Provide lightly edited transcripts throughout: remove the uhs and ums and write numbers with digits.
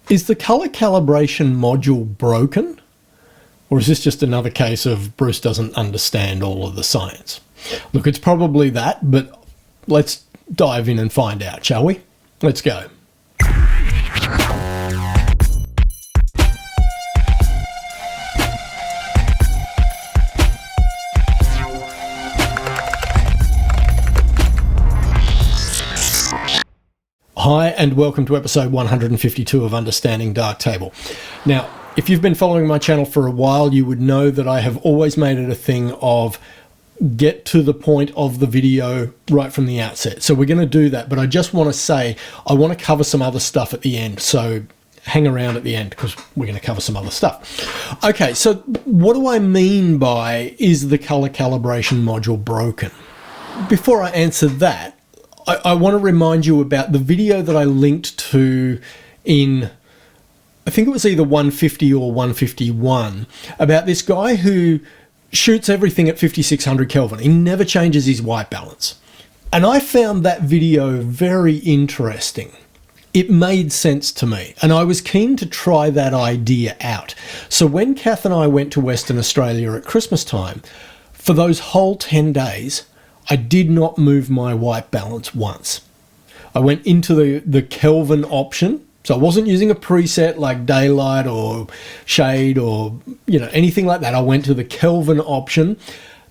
Is the color calibration module broken? Or is this just another case of Bruce doesn't understand all of the science? Look, it's probably that, but let's dive in and find out, shall we? Let's go. Hi, and welcome to episode 152 of Understanding Darktable. Now, if you've been following my channel for a while, you would know that I have always made it a thing of get to the point of the video right from the outset. So we're going to do that, but I just want to say I want to cover some other stuff at the end. So hang around at the end because we're going to cover some other stuff. Okay, so what do I mean by is the color calibration module broken? Before I answer that, I want to remind you about the video that I linked to in, I think it was either 150 or 151, about this guy who shoots everything at 5600 Kelvin. He never changes his white balance. And I found that video very interesting. It made sense to me, and I was keen to try that idea out. So when Kath and I went to Western Australia at Christmas time, for those whole 10 days, I did not move my white balance once. I went into the Kelvin option, so I wasn't using a preset like daylight or shade or anything like that. I went to the Kelvin option,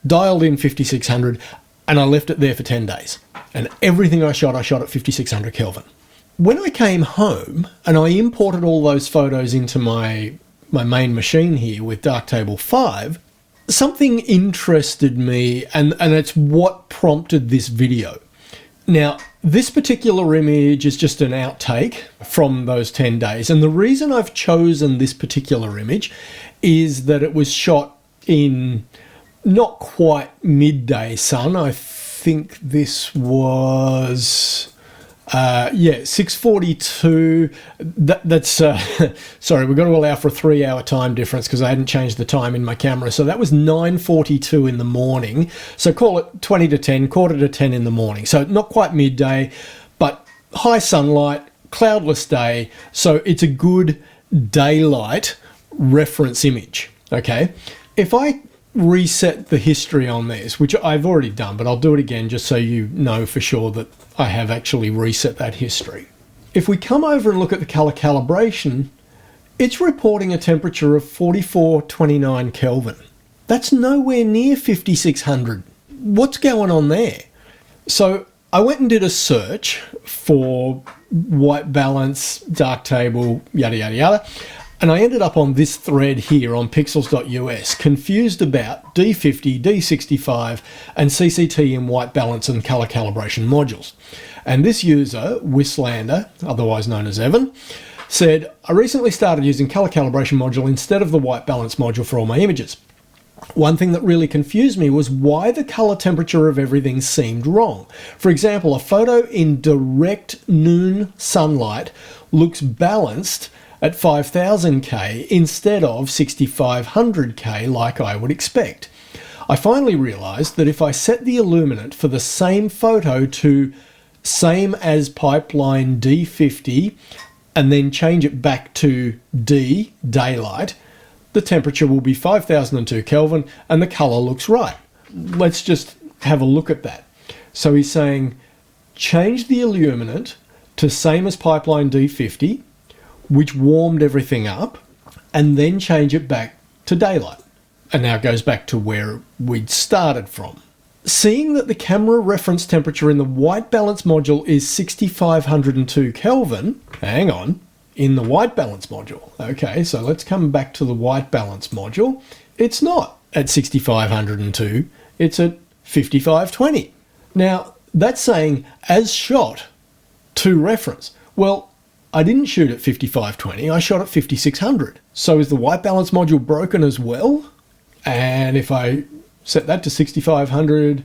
dialed in 5600, and I left it there for 10 days. And everything I shot at 5600 Kelvin. When I came home and I imported all those photos into my main machine here with Darktable 5, something interested me, and it's what prompted this video. Now, this particular image is just an outtake from those 10 days, and the reason I've chosen this particular image is that it was shot in not quite midday sun. I think this was 6:42. That's sorry, we've got to allow for a 3-hour time difference because I hadn't changed the time in my camera. So that was 9:42 in the morning. So call it 20 to 10, quarter to 10 in the morning. So not quite midday, but high sunlight, cloudless day. So it's a good daylight reference image. Okay, if I reset the history on this, which I've already done, but I'll do it again just so you know for sure that I have actually reset that history. If we come over and look at the color calibration, it's reporting a temperature of 4429 Kelvin. That's nowhere near 5600. What's going on there? So I went and did a search for white balance, darktable, yada, yada, yada. And I ended up on this thread here on pixels.us, confused about D50, D65 and CCT in white balance and color calibration modules. And this user, Wislander, otherwise known as Evan, said, I recently started using color calibration module instead of the white balance module for all my images. One thing that really confused me was why the color temperature of everything seemed wrong. For example, a photo in direct noon sunlight looks balanced at 5000K instead of 6500K like I would expect. I finally realized that if I set the illuminant for the same photo to same as pipeline D50 and then change it back to D, daylight, the temperature will be 5002 Kelvin and the color looks right. Let's just have a look at that. So he's saying change the illuminant to same as pipeline D50, which warmed everything up, and then change it back to daylight. And now it goes back to where we'd started from. Seeing that the camera reference temperature in the white balance module is 6502 Kelvin, hang on, in the white balance module. Okay, so let's come back to the white balance module. It's not at 6502, it's at 5520. Now, that's saying as shot to reference. Well, I didn't shoot at 5520, I shot at 5600. So is the white balance module broken as well? And if I set that to 6500,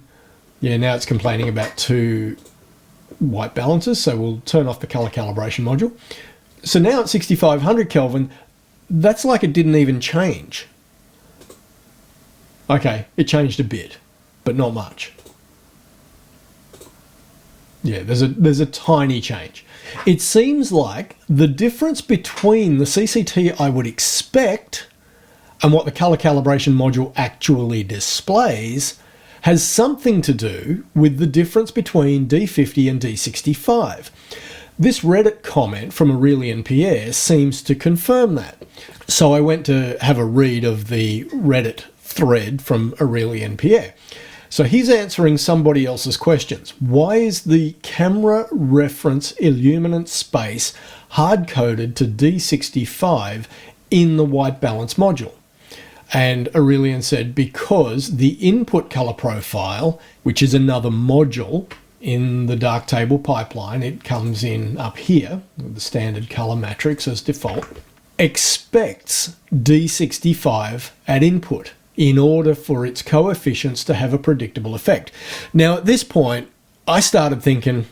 yeah, now it's complaining about two white balances, so we'll turn off the color calibration module. So now at 6500 Kelvin, that's like it didn't even change. Okay, it changed a bit, but not much. Yeah, there's a tiny change. It seems like the difference between the CCT I would expect and what the color calibration module actually displays has something to do with the difference between D50 and D65. This Reddit comment from Aurelien Pierre seems to confirm that. So I went to have a read of the Reddit thread from Aurelien Pierre. So he's answering somebody else's questions. Why is the camera reference illuminance space hard-coded to D65 in the white balance module? And Aurelien said, because the input color profile, which is another module in the darktable pipeline, it comes in up here with the standard color matrix as default, expects D65 at input in order for its coefficients to have a predictable effect. Now, at this point, I started thinking,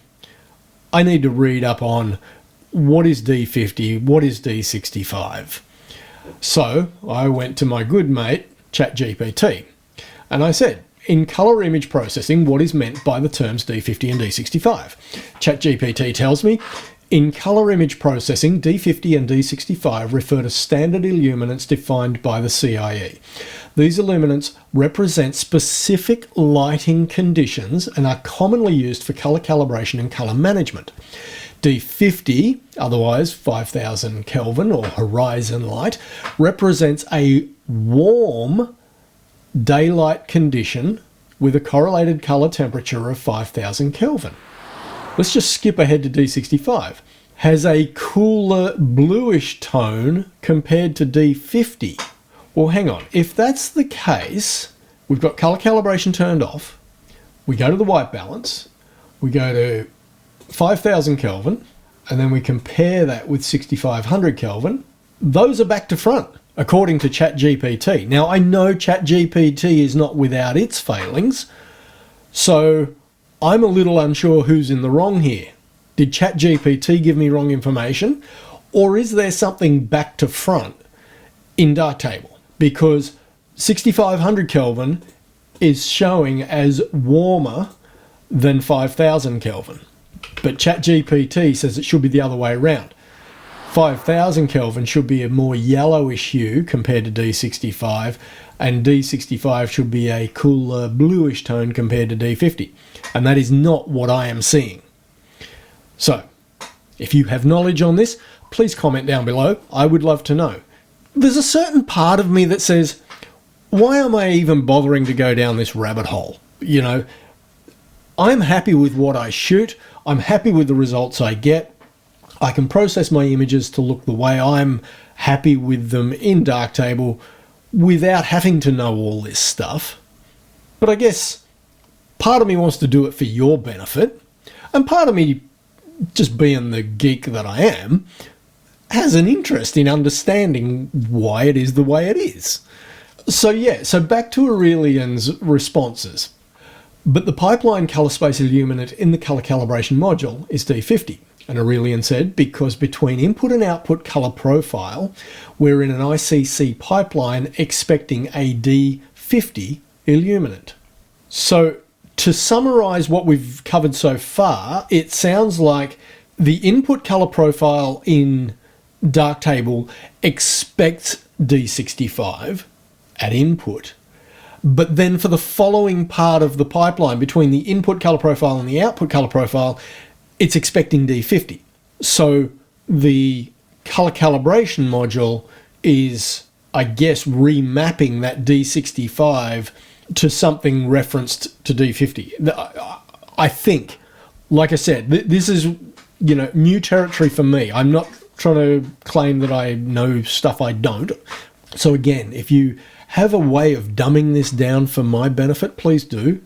I need to read up on what is D50, what is D65. So I went to my good mate, ChatGPT, and I said, in color image processing, what is meant by the terms D50 and D65? ChatGPT tells me, in color image processing, D50 and D65 refer to standard illuminants defined by the CIE. These illuminants represent specific lighting conditions and are commonly used for color calibration and color management. D50, otherwise 5000 Kelvin or horizon light, represents a warm daylight condition with a correlated color temperature of 5000 Kelvin. Let's just skip ahead to D65. Has a cooler bluish tone compared to D50. Well, hang on. If that's the case, we've got color calibration turned off. We go to the white balance. We go to 5000 Kelvin, and then we compare that with 6500 Kelvin. Those are back to front, according to ChatGPT. Now, I know ChatGPT is not without its failings, so I'm a little unsure who's in the wrong here. Did ChatGPT give me wrong information, or is there something back to front in darktable? Because 6500 Kelvin is showing as warmer than 5000 Kelvin. But ChatGPT says it should be the other way around. 5000 Kelvin should be a more yellowish hue compared to D65, and D65 should be a cooler bluish tone compared to D50. And that is not what I am seeing. So, if you have knowledge on this, please comment down below. I would love to know. There's a certain part of me that says, why am I even bothering to go down this rabbit hole? You know, I'm happy with what I shoot. I'm happy with the results I get. I can process my images to look the way I'm happy with them in darktable without having to know all this stuff. But I guess part of me wants to do it for your benefit, and part of me, just being the geek that I am, has an interest in understanding why it is the way it is. So yeah, so back to Aurelien's responses. But the pipeline color space illuminant in the color calibration module is D50. And Aurelien said, because between input and output color profile, we're in an ICC pipeline expecting a D50 illuminant. So to summarize what we've covered so far, it sounds like the input color profile in darktable expects D65 at input, but then for the following part of the pipeline between the input color profile and the output color profile, it's expecting D50. So the color calibration module is, I guess, remapping that D65 to something referenced to D50. I think, like I said, this is, you know, new territory for me. I'm not trying to claim that I know stuff I don't. So again, if you have a way of dumbing this down for my benefit, please do.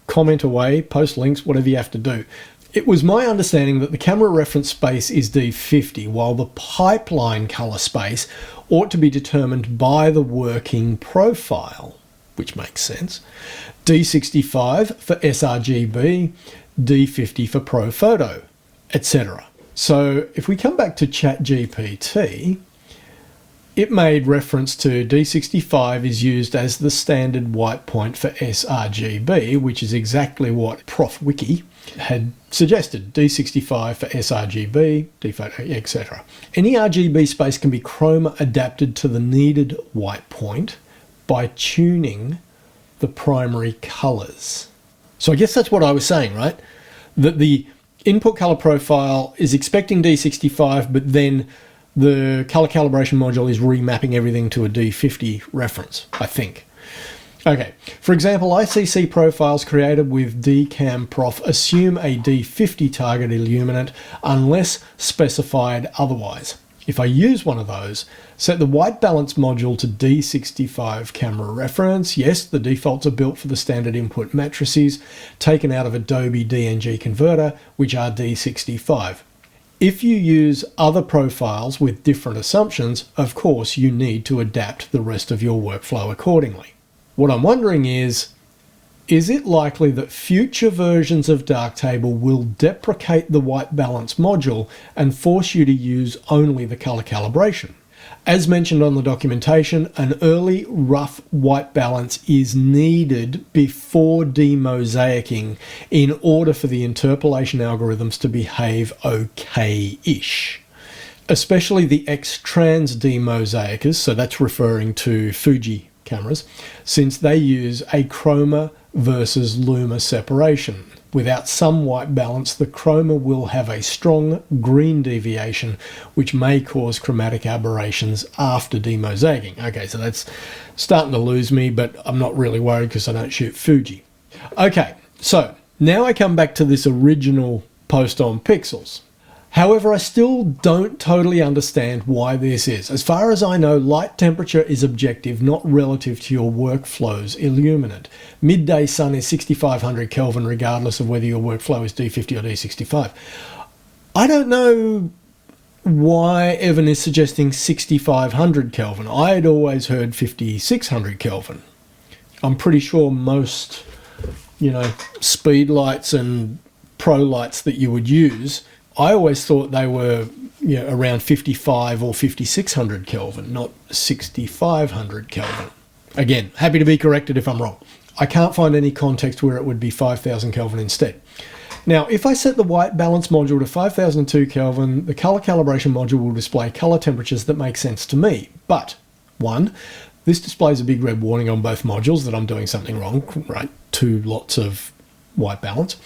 Comment away, post links, whatever you have to do. It was my understanding that the camera reference space is D50, while the pipeline color space ought to be determined by the working profile, which makes sense. D65 for sRGB, D50 for, etc. So if we come back to ChatGPT, it made reference to D65 is used as the standard white point for sRGB, which is exactly what Prof Wiki had suggested. D65 for sRGB, dphoto, etc. Any RGB space can be chroma adapted to the needed white point by tuning the primary colours. So I guess that's what I was saying, right? That the input colour profile is expecting D65, but then the color calibration module is remapping everything to a D50 reference, I think. Okay, for example, ICC profiles created with DCAM Prof assume a D50 target illuminant unless specified otherwise. If I use one of those, set the white balance module to D65 camera reference. Yes, the defaults are built for the standard input matrices taken out of Adobe DNG Converter, which are D65. If you use other profiles with different assumptions, of course you need to adapt the rest of your workflow accordingly. What I'm wondering is it likely that future versions of Darktable will deprecate the white balance module and force you to use only the color calibration? As mentioned on the documentation, an early rough white balance is needed before demosaicing in order for the interpolation algorithms to behave okay-ish. Especially the X-trans demosaicers, so that's referring to Fuji cameras, since they use a chroma versus luma separation. Without some white balance, the chroma will have a strong green deviation, which may cause chromatic aberrations after demosaicing. Okay, so that's starting to lose me, but I'm not really worried because I don't shoot Fuji. Okay, so now I come back to this original post on pixels. However, I still don't totally understand why this is. As far as I know, light temperature is objective, not relative to your workflow's illuminant. Midday sun is 6500 Kelvin regardless of whether your workflow is D50 or D65. I don't know why Evan is suggesting 6500 Kelvin. I had always heard 5600 Kelvin. I'm pretty sure most, speed lights and pro lights that you would use, I always thought they were around 55 or 5600 Kelvin, not 6500 Kelvin. Again, happy to be corrected if I'm wrong. I can't find any context where it would be 5000 Kelvin instead. Now, if I set the white balance module to 5002 Kelvin, the color calibration module will display color temperatures that make sense to me. But, 1, this displays a big red warning on both modules that I'm doing something wrong, right? 2 lots of white balance.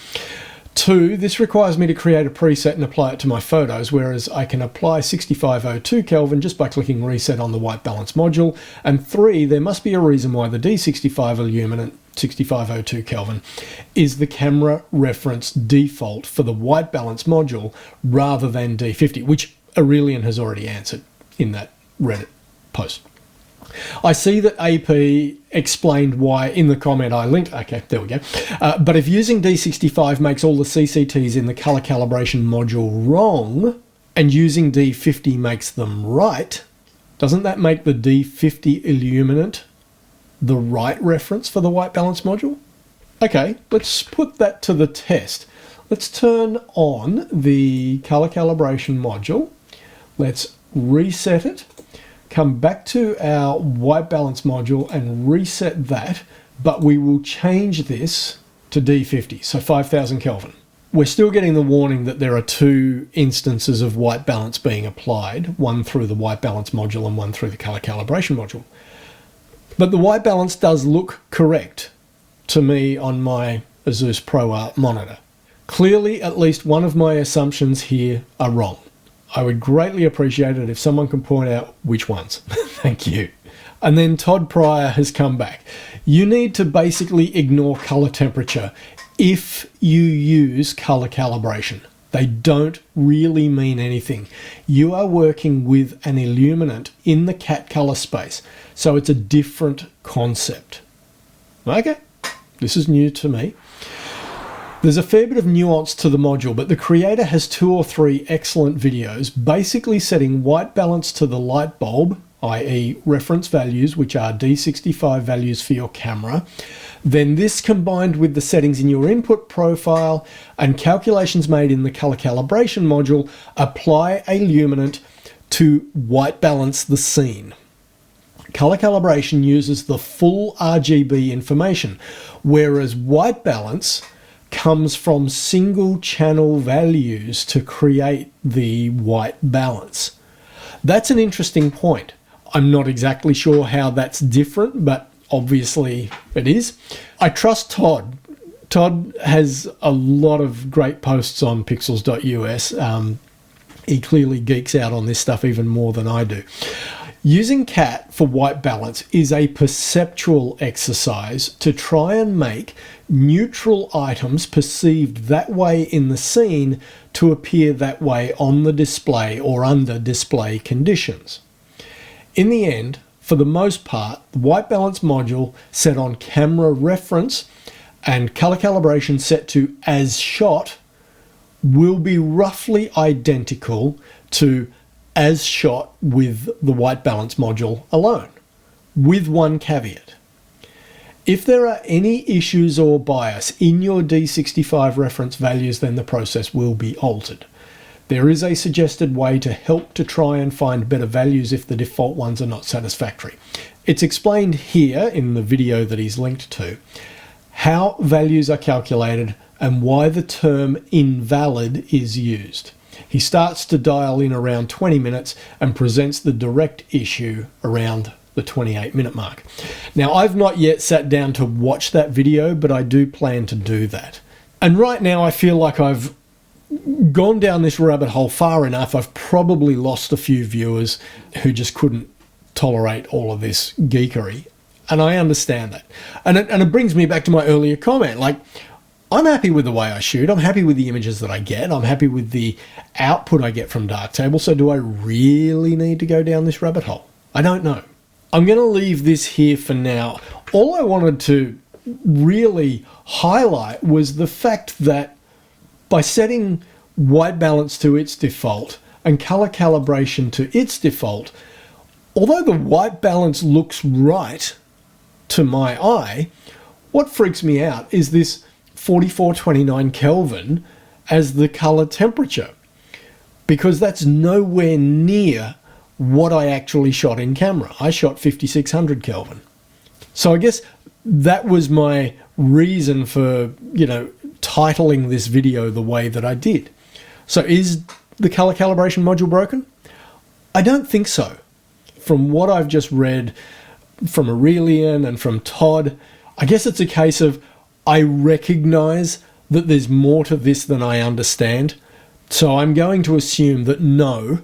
2, this requires me to create a preset and apply it to my photos, whereas I can apply 6502 Kelvin just by clicking reset on the white balance module. And 3, there must be a reason why the D65 illuminant 6502 Kelvin is the camera reference default for the white balance module rather than D50, which Aurelian has already answered in that Reddit post. I see that AP explained why in the comment I linked. Okay, there we go. But if using D65 makes all the CCTs in the color calibration module wrong and using D50 makes them right, doesn't that make the D50 illuminant the right reference for the white balance module? Okay, let's put that to the test. Let's turn on the color calibration module. Let's reset it. Come back to our white balance module and reset that, but we will change this to D50, so 5000 Kelvin. We're still getting the warning that there are 2 instances of white balance being applied, one through the white balance module and one through the color calibration module. But the white balance does look correct to me on my Asus ProArt monitor. Clearly, at least one of my assumptions here are wrong. I would greatly appreciate it if someone can point out which ones. Thank you. And then Todd Pryor has come back. You need to basically ignore color temperature if you use color calibration. They don't really mean anything. You are working with an illuminant in the cat color space, so it's a different concept. Okay, this is new to me. There's a fair bit of nuance to the module, but the creator has 2 or 3 excellent videos basically setting white balance to the light bulb, i.e. reference values, which are D65 values for your camera. Then this combined with the settings in your input profile and calculations made in the color calibration module apply a luminant to white balance the scene. color calibration uses the full RGB information, whereas white balance comes from single channel values to create the white balance. That's an interesting point. I'm not exactly sure how that's different, but obviously it is. I trust Todd. Todd has a lot of great posts on pixels.us. He clearly geeks out on this stuff even more than I do. Using CAT for white balance is a perceptual exercise to try and make neutral items perceived that way in the scene to appear that way on the display or under display conditions. In the end, for the most part, the white balance module set on camera reference and color calibration set to as shot will be roughly identical to as shot with the white balance module alone, with one caveat. If there are any issues or bias in your D65 reference values, then the process will be altered. There is a suggested way to help to try and find better values if the default ones are not satisfactory. It's explained here in the video that he's linked to, how values are calculated and why the term invalid is used. He starts to dial in around 20 minutes and presents the direct issue around the 28-minute mark. Now, I've not yet sat down to watch that video, but I do plan to do that. And right now I feel like I've gone down this rabbit hole far enough. I've probably lost a few viewers who just couldn't tolerate all of this geekery. And I understand that. And it brings me back to my earlier comment. Like, I'm happy with the way I shoot. I'm happy with the images that I get. I'm happy with the output I get from Darktable. So do I really need to go down this rabbit hole? I don't know. I'm going to leave this here for now. All I wanted to really highlight was the fact that by setting white balance to its default and color calibration to its default, although the white balance looks right to my eye, what freaks me out is this 4429 Kelvin as the color temperature, because that's nowhere near what I actually shot in camera. I shot 5600 Kelvin. So I guess that was my reason for, titling this video the way that I did. So is the color calibration module broken? I don't think so. From what I've just read from Aurelian and from Todd, I guess it's a case of I recognize that there's more to this than I understand. So I'm going to assume that no,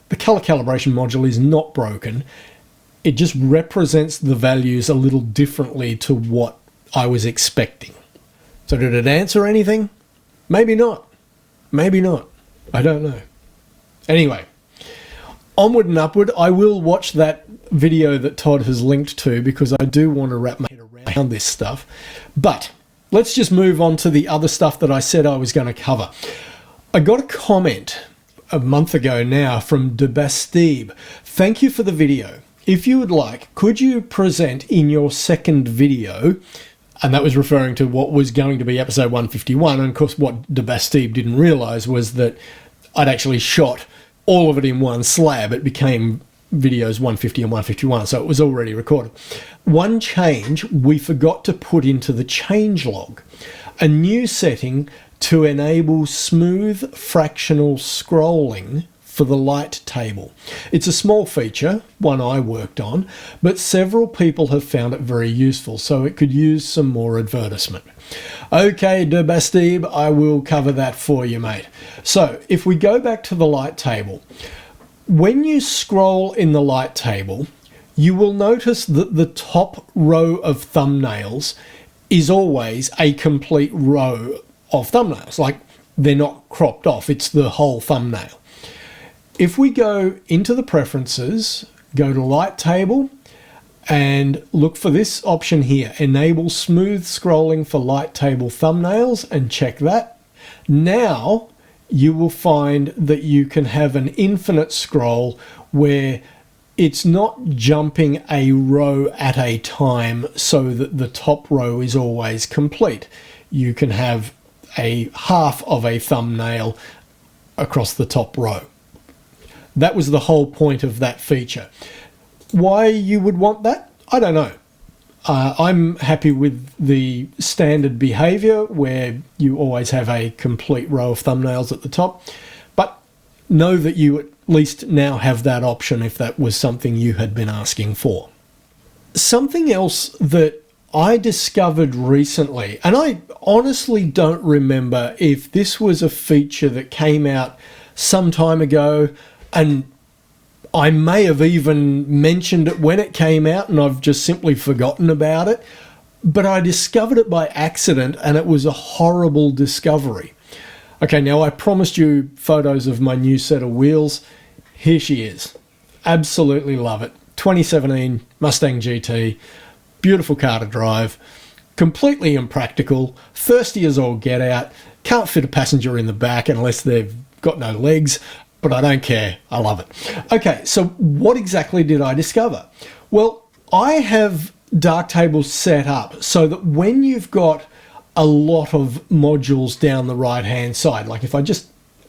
the color calibration module is not broken. It just represents the values a little differently to what I was expecting. So did it answer anything? Maybe not. Maybe not. I don't know. Anyway, onward and upward. I will watch that video that Todd has linked to because I do want to wrap my head around this stuff. But let's just move on to the other stuff that I said I was going to cover. I got a comment a month ago now from De Bastille. Thank you for the video. If you would like, could you present in your second video, and that was referring to what was going to be episode 151, and of course what De Bastille didn't realise was that I'd actually shot all of it in one slab. It became videos 150 and 151, so it was already recorded. One change we forgot to put into the changelog, a new setting to enable smooth fractional scrolling for the light table. It's a small feature, one I worked on, but several people have found it very useful, so it could use some more advertisement. Okay, De Bastille, I will cover that for you, mate. So if we go back to the light table, when you scroll in the light table, you will notice that the top row of thumbnails is always a complete row of thumbnails. Like, they're not cropped off, it's the whole thumbnail. If we go into the preferences, go to light table and look for this option here, enable smooth scrolling for light table thumbnails, and check that. Now you will find that you can have an infinite scroll where it's not jumping a row at a time so that the top row is always complete. You can have a half of a thumbnail across the top row. That was the whole point of that feature. Why you would want that? I don't know. I'm happy with the standard behavior where you always have a complete row of thumbnails at the top, but know that you at least now have that option if that was something you had been asking for. Something else that I discovered recently, and I honestly don't remember if this was a feature that came out some time ago, and I may have even mentioned it when it came out and I've just simply forgotten about it, but I discovered it by accident and it was a horrible discovery. Okay, now I promised you photos of my new set of wheels. Here she is. Absolutely love it. 2017 Mustang GT. Beautiful car to drive. Completely impractical. Thirsty as all get out. Can't fit a passenger in the back unless they've got no legs. But I don't care. I love it. Okay, so what exactly did I discover? Well, I have darktables set up so that when you've got a lot of modules down the right-hand side, like if I just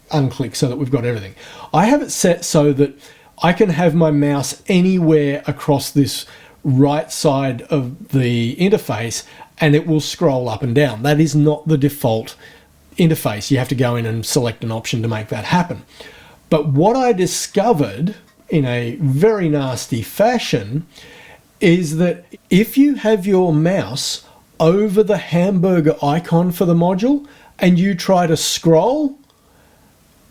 unclick so that we've got everything, I have it set so that I can have my mouse anywhere across this right side of the interface and it will scroll up and down. That is not the default interface. You have to go in and select an option to make that happen. But what I discovered in a very nasty fashion is that if you have your mouse over the hamburger icon for the module and you try to scroll,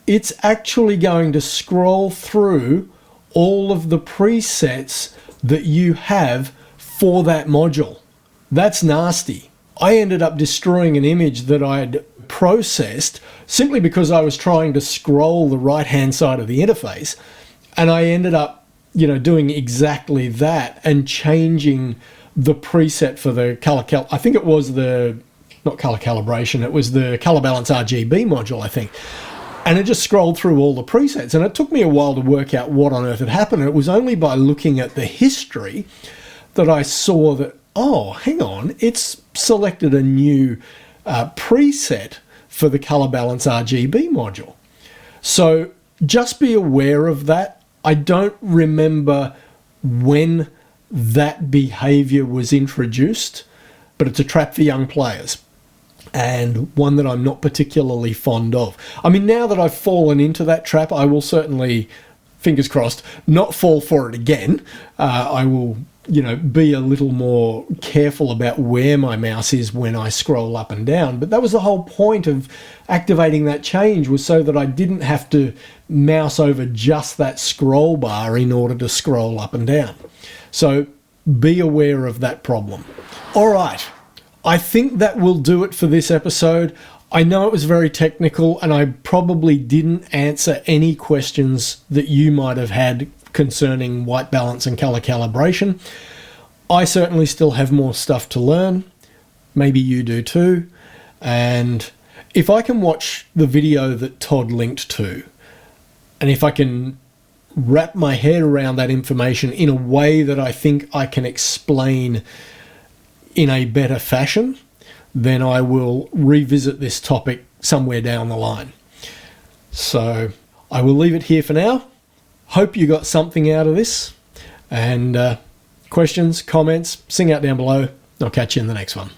it's actually going to scroll through all of the presets that you have for that module. That's nasty. I ended up destroying an image that I'd processed simply because I was trying to scroll the right hand side of the interface, and I ended up doing exactly that and changing the preset for the I think it was not color calibration, it was the color balance RGB module, I think. And it just scrolled through all the presets, and it took me a while to work out what on earth had happened. And it was only by looking at the history that I saw that, oh, hang on, it's selected a new preset for the color balance RGB module. So just be aware of that. I don't remember when that behavior was introduced, but it's a trap for young players and one that I'm not particularly fond of. I mean, now that I've fallen into that trap, I will certainly, fingers crossed, not fall for it again. I will be a little more careful about where my mouse is when I scroll up and down. But that was the whole point of activating that change, was so that I didn't have to mouse over just that scroll bar in order to scroll up and down. So be aware of that problem. All right, I think that will do it for this episode. I know it was very technical and I probably didn't answer any questions that you might have had concerning white balance and color calibration. I certainly still have more stuff to learn. Maybe you do too. And if I can watch the video that Todd linked to, and if I can wrap my head around that information in a way that I think I can explain in a better fashion, then I will revisit this topic somewhere down the line. So I will leave it here for now. Hope you got something out of this, and questions, comments, sing out down below. I'll catch you in the next one.